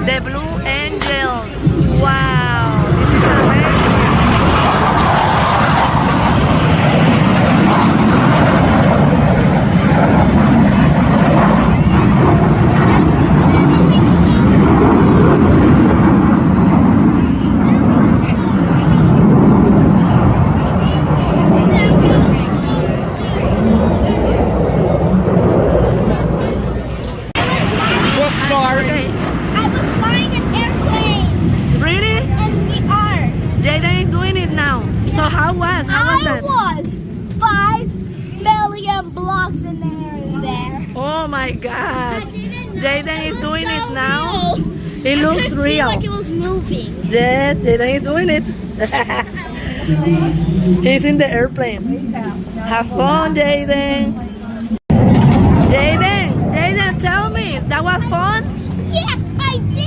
The Blue Angels. Wow, this is amazing. Okay. I was flying an airplane. Really? And we are. Jaden is doing it now. So how was that? was 5 million blocks in the air there. Oh my God. Jaden is doing it now. Real. It looks Feel real. like it was moving. Yes, Jaden is doing it. He's in the airplane. Have fun, Jaden. Jaden, tell me, that was fun? Yeah, I did.